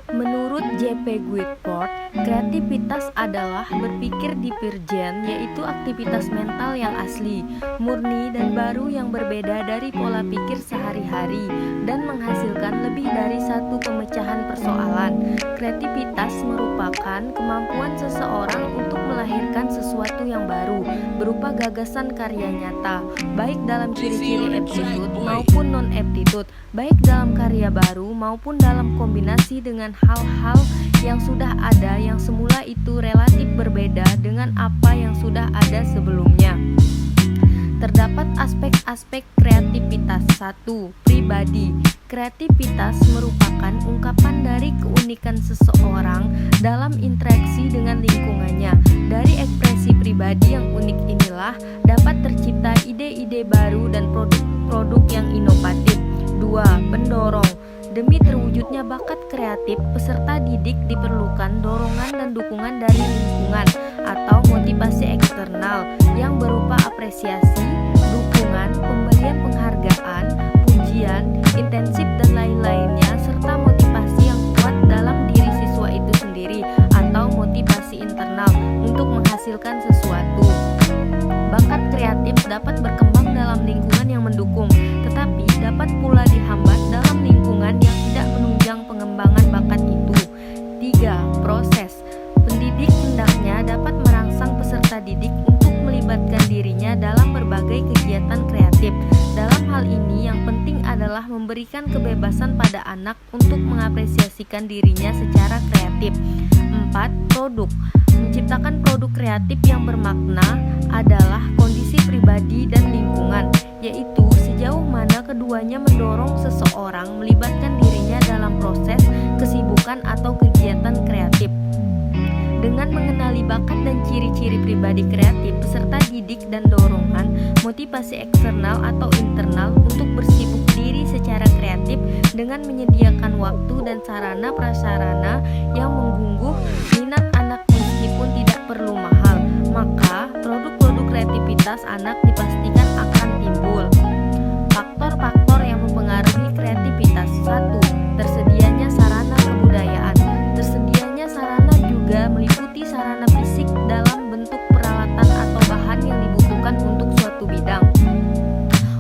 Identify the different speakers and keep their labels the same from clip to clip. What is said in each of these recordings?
Speaker 1: Menurut J.P. Guilford, kreativitas adalah berpikir divergen, yaitu aktivitas mental yang asli, murni dan baru yang berbeda dari pola pikir sehari-hari dan menghasilkan lebih dari satu pemecahan persoalan. Kreativitas merupakan kemampuan seseorang untuk melahirkan sesuatu yang baru berupa gagasan karya nyata, baik dalam ciri-ciri aptitude maupun non-aptitude, baik dalam karya baru maupun dalam kombinasi dengan hal-hal yang sudah ada yang semula itu relatif berbeda dengan apa yang sudah ada sebelumnya. Terdapat aspek-aspek kreativitas. 1. Pribadi. Kreativitas merupakan ungkapan dari keunikan seseorang dalam interaksi dengan lingkungannya. Dari ekspresi pribadi yang unik inilah dapat tercipta ide-ide baru dan produk-produk yang inovatif. 2. Pendorong. Demi terwujudnya bakat kreatif, peserta didik diperlukan dorongan dan dukungan dari lingkungan atau motivasi eksternal yang berupa apresiasi, dukungan, pemberian penghargaan, pujian, intensif dan lain-lainnya, serta motivasi yang kuat dalam diri siswa itu sendiri atau motivasi internal untuk menghasilkan sesuatu. Bakat kreatif dapat berkembang dalam lingkungan yang mendukung, tetapi dapat pula dihambat dalam lingkungan yang tidak menunjang pengembangan bakat itu. 3. Proses. Pendidik hendaknya dapat merangsang peserta didik untuk melibatkan dirinya dalam berbagai kegiatan kreatif. Dalam hal ini yang penting adalah memberikan kebebasan pada anak untuk mengapresiasikan dirinya secara kreatif. 4. Produk. Menciptakan produk kreatif yang bermakna adalah kondisi pribadi dan lingkungan, yaitu sejauh mana keduanya mendorong seseorang melibatkan dirinya dalam proses, kesibukan atau kegiatan kreatif. Dengan mengenali bakat dan ciri-ciri pribadi kreatif, peserta didik dan dorongan motivasi eksternal atau internal untuk bersibuk diri secara kreatif dengan menyediakan waktu dan sarana prasarana yang menggugah minat anak meskipun tidak perlu mahal, maka produk-produk kreativitas anak dipastikan akan timbul. Faktor-faktor yang mempengaruhi kreativitas. 1. Tersedianya sarana kebudayaan. Tersedianya sarana juga meliputi sarana fisik dalam bentuk peralatan atau bahan yang dibutuhkan untuk suatu bidang.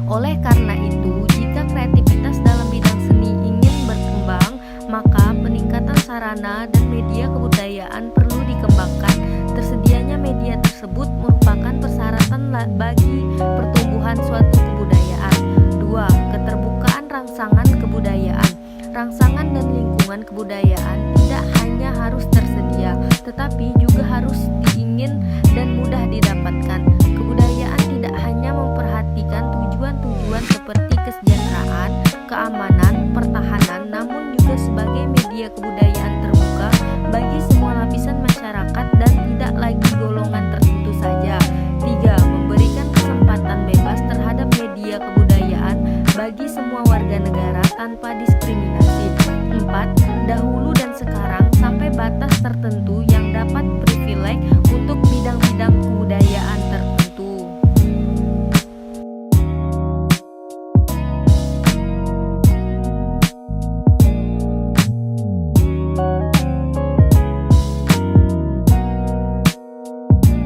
Speaker 1: Oleh karena itu, jika kreativitas dalam bidang seni ingin berkembang, maka peningkatan sarana dan media kebudayaan perlu dikembangkan. Tersedianya media tersebut merupakan persyaratan bagi pertumbuhan suatu kebudayaan. 2. Keterbukaan rangsangan kebudayaan. Rangsangan dan lingkungan kebudayaan tidak hanya harus tersedia, tetapi juga harus diingin dan mudah didapatkan. Kebudayaan tidak hanya memperhatikan tujuan-tujuan seperti kesejahteraan, keamanan, pertahanan, namun juga sebagai media kebudayaan terbuka bagi semua lapisan masyarakat dan tidak lagi golongan tertentu saja. 3. Memberikan kesempatan bebas terhadap media kebudayaan bagi semua warga negara tanpa diskriminasi. 4. Dahulu dan sekarang sampai batas tertentu yang dapat privilege untuk bidang-bidang kebudayaan tertentu.